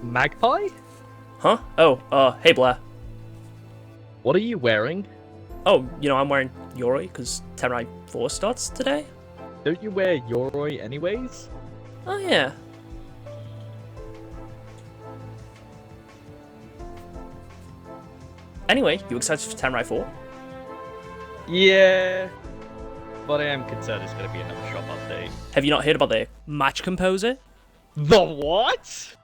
Magpie? Huh? Oh, hey Blair. What are you wearing? Oh, I'm wearing Yoroi because Tenrai 4 starts today. Don't you wear Yoroi anyways? Oh yeah. Anyway, you excited for Tenrai 4? Yeah, but I am concerned it's going to be another shop update. Have you not heard about the match composer? The what?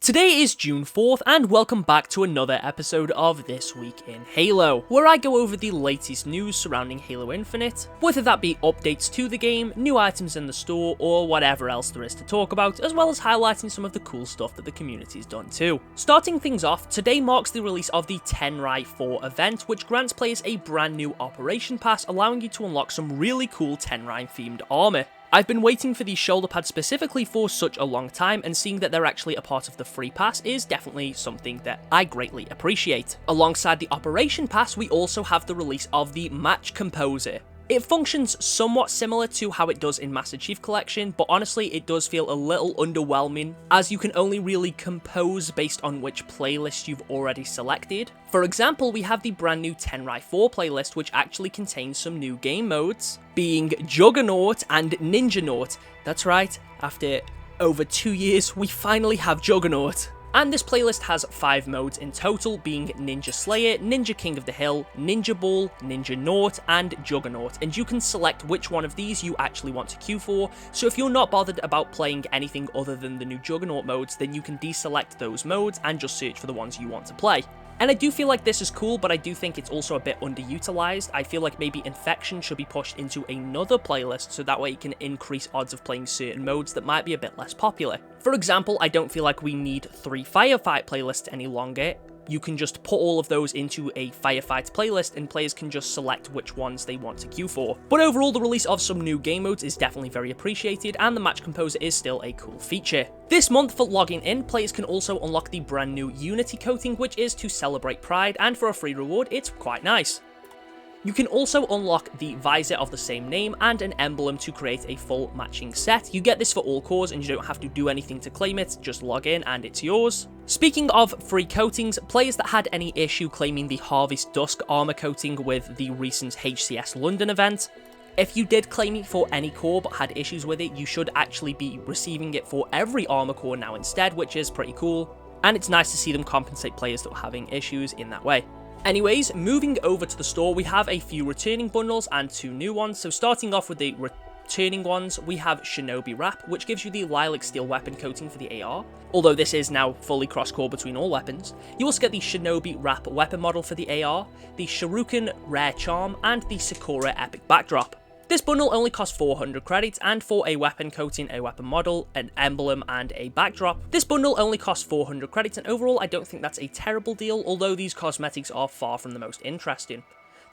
Today is June 4th, and welcome back to another episode of This Week in Halo, where I go over the latest news surrounding Halo Infinite, whether that be updates to the game, new items in the store, or whatever else there is to talk about, as well as highlighting some of the cool stuff that the community's done too. Starting things off, today marks the release of the Tenrai 4 event, which grants players a brand new Operation Pass, allowing you to unlock some really cool Tenrai themed armour. I've been waiting for these shoulder pads specifically for such a long time, and seeing that they're actually a part of the free pass is definitely something that I greatly appreciate. Alongside the Operation Pass, we also have the release of the Match Composer. It functions somewhat similar to how it does in Master Chief Collection, but honestly it does feel a little underwhelming, as you can only really compose based on which playlist you've already selected. For example, we have the brand new Tenrai 4 playlist, which actually contains some new game modes, being Juggernaut and Ninjanaut. That's right, after over 2 years, we finally have Juggernaut. And this playlist has 5 modes in total, being Ninja Slayer, Ninja King of the Hill, Ninja Ball, Ninja Naut, and Juggernaut, and you can select which one of these you actually want to queue for, so if you're not bothered about playing anything other than the new Juggernaut modes, then you can deselect those modes and just search for the ones you want to play. And I do feel like this is cool, but I do think it's also a bit underutilized. I feel like maybe Infection should be pushed into another playlist, so that way it can increase odds of playing certain modes that might be a bit less popular. For example, I don't feel like we need 3 Firefight playlists any longer. You can just put all of those into a Firefight playlist and players can just select which ones they want to queue for. But overall, the release of some new game modes is definitely very appreciated, and the Match Composer is still a cool feature. This month, for logging in, players can also unlock the brand new Unity coating, which is to celebrate Pride, and for a free reward, it's quite nice. You can also unlock the visor of the same name and an emblem to create a full matching set. You get this for all cores and you don't have to do anything to claim it, just log in and it's yours. Speaking of free coatings, players that had any issue claiming the Harvest Dusk armor coating with the recent HCS London event, if you did claim it for any core but had issues with it, you should actually be receiving it for every armor core now instead, which is pretty cool, and it's nice to see them compensate players that were having issues in that way. Anyways, moving over to the store, we have a few returning bundles and 2 new ones. So starting off with the returning ones, we have Shinobi Wrap, which gives you the Lilac Steel weapon coating for the AR. Although this is now fully cross-core between all weapons. You also get the Shinobi Wrap weapon model for the AR, the Shuriken Rare Charm, and the Sakura Epic Backdrop. This bundle only costs 400 credits, and for a weapon coating, a weapon model, an emblem, and a backdrop, this bundle only costs 400 credits, and overall I don't think that's a terrible deal, although these cosmetics are far from the most interesting.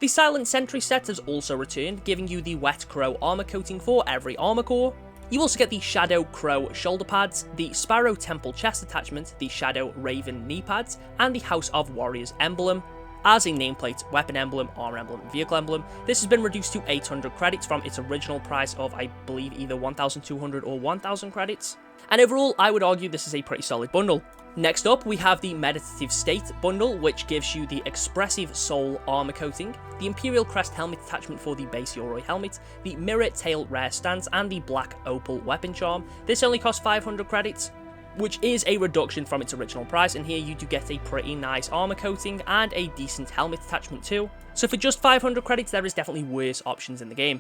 The Silent Sentry set has also returned, giving you the Wet Crow armor coating for every armor core. You also get the Shadow Crow shoulder pads, the Sparrow Temple chest attachment, the Shadow Raven knee pads, and the House of Warriors emblem. As a nameplate, weapon emblem, armor emblem, and vehicle emblem, this has been reduced to 800 credits from its original price of, I believe, either 1,200 or 1,000 credits. And overall, I would argue this is a pretty solid bundle. Next up, we have the Meditative State bundle, which gives you the Expressive Soul armor coating, the Imperial Crest helmet attachment for the base Yoroi helmet, the Mirror Tail rare stance, and the Black Opal weapon charm. This only costs 500 credits. Which is a reduction from its original price, and here you do get a pretty nice armor coating and a decent helmet attachment too. So for just 500 credits, there is definitely worse options in the game.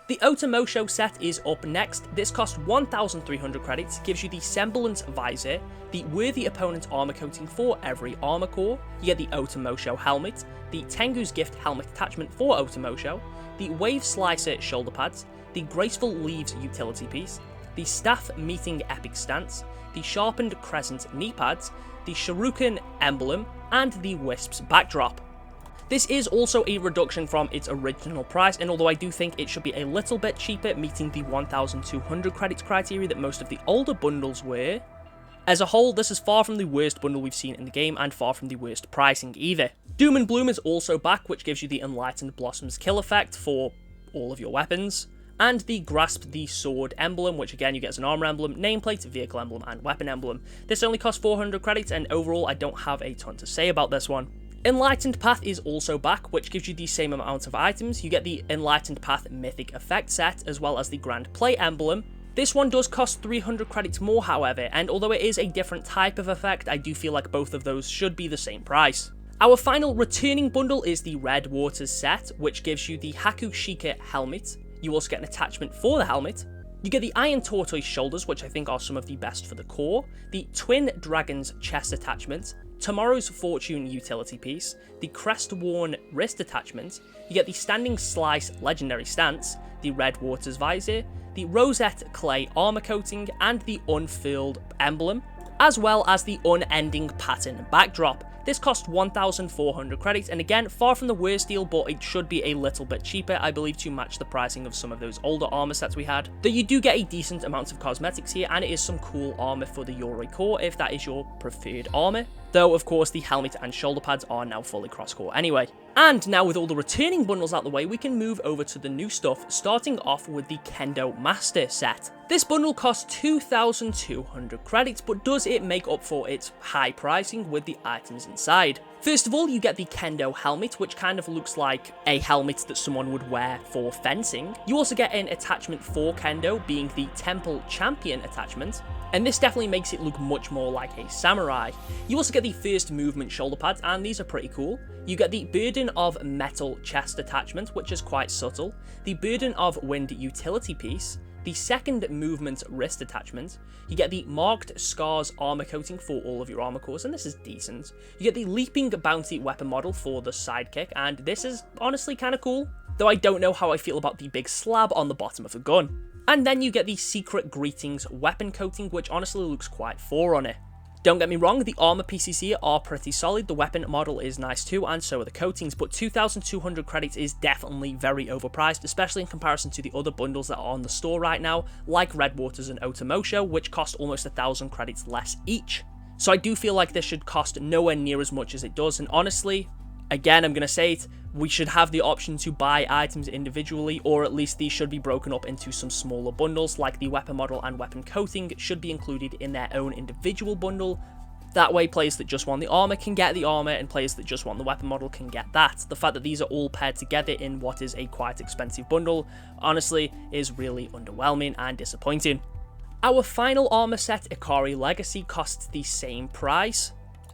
The Otomosho set is up next. This costs 1,300 credits, gives you the Semblance Visor, the Worthy Opponent armor coating for every armor core, you get the Otomosho helmet, the Tengu's Gift helmet attachment for Otomosho, the Wave Slicer shoulder pads, the Graceful Leaves utility piece, the Staff Meeting Epic Stance, the Sharpened Crescent knee pads, the Shuriken emblem, and the Wisp's backdrop. This is also a reduction from its original price, and although I do think it should be a little bit cheaper, meeting the 1,200 credits criteria that most of the older bundles were, as a whole, this is far from the worst bundle we've seen in the game, and far from the worst pricing either. Doom and Bloom is also back, which gives you the Enlightened Blossoms kill effect for all of your weapons. and the Grasp the Sword emblem, which again you get as an armor emblem, nameplate, vehicle emblem, and weapon emblem. This only costs 400 credits, and overall I don't have a ton to say about this one. Enlightened Path is also back, which gives you the same amount of items. You get the Enlightened Path Mythic Effect set, as well as the Grand Play emblem. This one does cost 300 credits more, however, and although it is a different type of effect, I do feel like both of those should be the same price. Our final returning bundle is the Red Waters set, which gives you the Hakushika helmet. You also get an attachment for the helmet. You get the Iron Tortoise shoulders, which I think are some of the best for the core, the Twin Dragons chest attachment, Tomorrow's Fortune utility piece, the Crest-worn wrist attachment, you get the Standing Slice legendary stance, the Red Waters visor, the Rosette Clay armor coating, and the Unfurled emblem, as well as the Unending Pattern backdrop. This cost 1,400 credits, and again, far from the worst deal, but it should be a little bit cheaper, I believe, to match the pricing of some of those older armor sets we had. Though you do get a decent amount of cosmetics here, and it is some cool armor for the Yoroi core, if that is your preferred armor. Though, of course, the helmet and shoulder pads are now fully cross-core anyway. And now with all the returning bundles out the way, we can move over to the new stuff, starting off with the Kendo Master set. This bundle costs 2,200 credits, but does it make up for its high pricing with the items inside? First of all, you get the Kendo helmet, which kind of looks like a helmet that someone would wear for fencing. You also get an attachment for Kendo, being the Temple Champion attachment, and this definitely makes it look much more like a samurai. You also get the first movement shoulder pads, and these are pretty cool. You get the Burden of Metal chest attachment, which is quite subtle, the Burden of Wind utility piece, the second movement wrist attachment, you get the Marked Scars armor coating for all of your armor cores, and this is decent. You get the Leaping Bounty weapon model for the sidekick, and this is honestly kind of cool, though I don't know how I feel about the big slab on the bottom of the gun. And then you get the Secret Greetings weapon coating, which honestly looks quite 4 on it. Don't get me wrong, the armor pieces here are pretty solid, the weapon model is nice too, and so are the coatings, but 2,200 credits is definitely very overpriced, especially in comparison to the other bundles that are on the store right now, like Red Waters and Otomosho, which cost almost 1,000 credits less each. So I do feel like this should cost nowhere near as much as it does, and honestly, again, I'm going to say it, we should have the option to buy items individually, or at least these should be broken up into some smaller bundles, like the weapon model and weapon coating should be included in their own individual bundle. That way, players that just want the armor can get the armor, and players that just want the weapon model can get that. The fact that these are all paired together in what is a quite expensive bundle, honestly, is really underwhelming and disappointing. Our final armor set, Ikari Legacy, costs the same price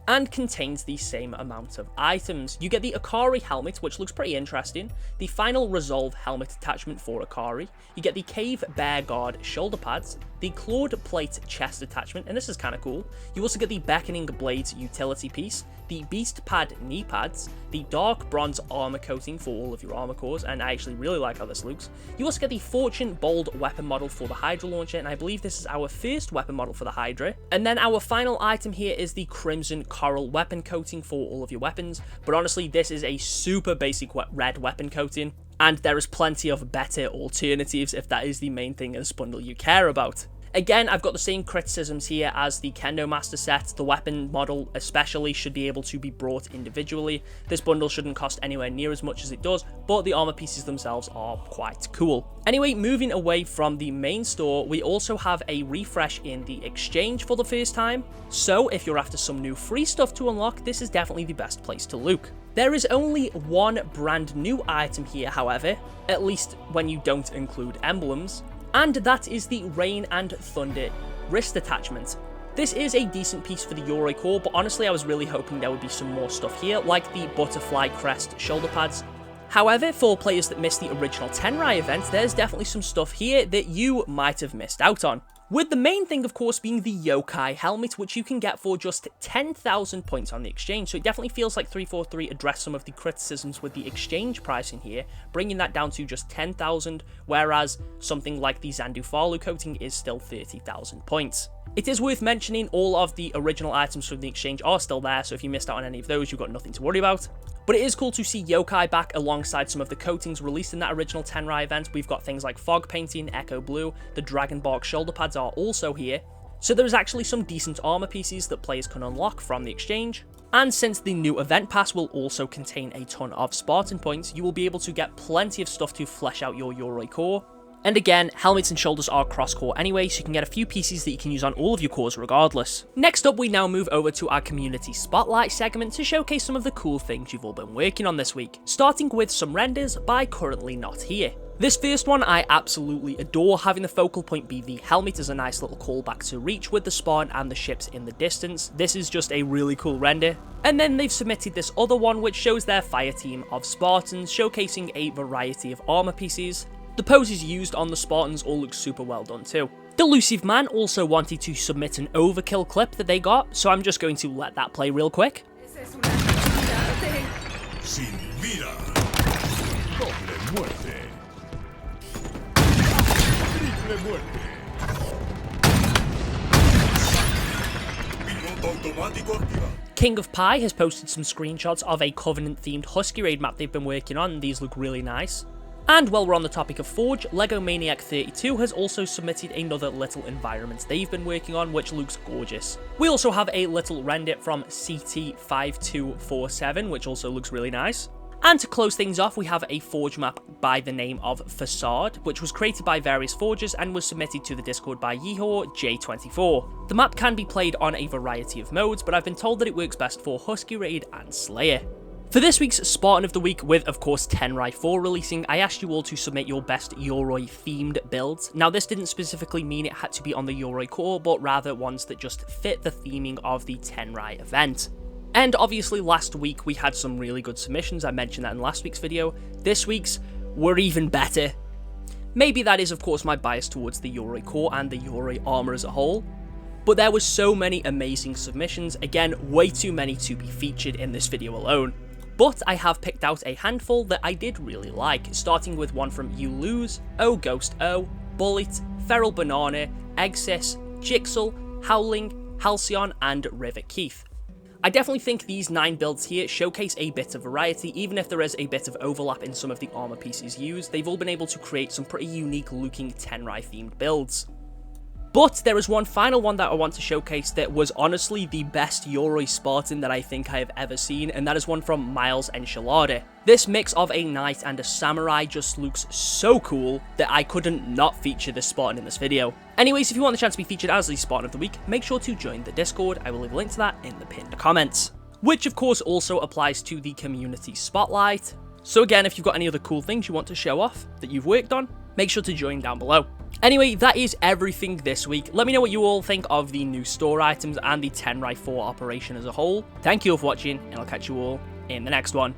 and contains the same amount of items. You get the Ikari helmet, which looks pretty interesting, the Final Resolve helmet attachment for Ikari, you get the Cave Bear Guard shoulder pads, the Clawed Plate chest attachment, and this is kind of cool. You also get the Beckoning Blades utility piece, the Beast Pad knee pads, the Dark Bronze armor coating for all of your armor cores, and I actually really like how this looks. You also get the Fortune Bold weapon model for the Hydra launcher, and I believe this is our first weapon model for the Hydra. And then our final item here is the Crimson Coral weapon coating for all of your weapons, but honestly, this is a super basic red weapon coating, and there is plenty of better alternatives if that is the main thing in this bundle you care about. Again, I've got the same criticisms here as the Kendo Master set. The weapon model especially should be able to be brought individually. This bundle shouldn't cost anywhere near as much as it does, but the armor pieces themselves are quite cool. Anyway, moving away from the main store, we also have a refresh in the exchange for the first time. So if you're after some new free stuff to unlock, this is definitely the best place to look. There is only one brand new item here, however, at least when you don't include emblems, and that is the Rain and Thunder wrist attachment. This is a decent piece for the Yoroi core, but honestly I was really hoping there would be some more stuff here, like the Butterfly Crest shoulder pads. However, for players that missed the original Tenrai event, there's definitely some stuff here that you might have missed out on. With the main thing, of course, being the Yokai helmet, which you can get for just 10,000 points on the exchange, so it definitely feels like 343 addressed some of the criticisms with the exchange pricing here, bringing that down to just 10,000, whereas something like the Zandufalu coating is still 30,000 points. It is worth mentioning all of the original items from the exchange are still there, so if you missed out on any of those, you've got nothing to worry about. But it is cool to see Yokai back alongside some of the coatings released in that original Tenrai event. We've got things like Fog Painting, Echo Blue, the Dragon Bark shoulder pads are also here. So there's actually some decent armor pieces that players can unlock from the exchange. And since the new event pass will also contain a ton of Spartan points, you will be able to get plenty of stuff to flesh out your Yoroi core. And again, helmets and shoulders are cross-core anyway, so you can get a few pieces that you can use on all of your cores regardless. Next up, we now move over to our community spotlight segment to showcase some of the cool things you've all been working on this week, starting with some renders by Currently Not Here. This first one I absolutely adore, having the focal point be the helmet is a nice little callback to Reach with the Spartan and the ships in the distance. This is just a really cool render. And then they've submitted this other one which shows their fire team of Spartans, showcasing a variety of armor pieces. The poses used on the Spartans all look super well done too. Delusive Man also wanted to submit an overkill clip that they got, so I'm just going to let that play real quick. Sin vida. Doble muerte. Triple muerte. Piloto automático activado. King of Pie has posted some screenshots of a Covenant-themed Husky Raid map they've been working on, and these look really nice. And while we're on the topic of Forge, LEGO Maniac 32 has also submitted another little environment they've been working on, which looks gorgeous. We also have a little render from CT5247, which also looks really nice. And to close things off, we have a Forge map by the name of Facade, which was created by various forgers and was submitted to the Discord by Yeehor J24. The map can be played on a variety of modes, but I've been told that it works best for Husky Raid and Slayer. For this week's Spartan of the Week, with of course Tenrai 4 releasing, I asked you all to submit your best Yoroi themed builds. Now this didn't specifically mean it had to be on the Yoroi core, but rather ones that just fit the theming of the Tenrai event. And obviously last week we had some really good submissions, I mentioned that in last week's video. This week's were even better. Maybe that is of course my bias towards the Yoroi core and the Yoroi armor as a whole. But there were so many amazing submissions, again way too many to be featured in this video alone. But I have picked out a handful that I did really like, starting with one from You Lose, Oh Ghost O, Bullet, Feral Banana, Exis, Jigsaw, Howling, Halcyon, and River Keith. I definitely think these 9 builds here showcase a bit of variety, even if there is a bit of overlap in some of the armor pieces used. They've all been able to create some pretty unique looking Tenrai themed builds. But there is one final one that I want to showcase that was honestly the best Yoroi Spartan that I think I have ever seen, and that is one from Miles Enchilada. This mix of a knight and a samurai just looks so cool that I couldn't not feature this Spartan in this video. Anyways, if you want the chance to be featured as the Spartan of the Week, make sure to join the Discord. I will leave a link to that in the pinned comments. Which of course also applies to the community spotlight. So again, if you've got any other cool things you want to show off that you've worked on, make sure to join down below. Anyway, that is everything this week. Let me know what you all think of the new store items and the Tenrai 4 operation as a whole. Thank you all for watching, and I'll catch you all in the next one.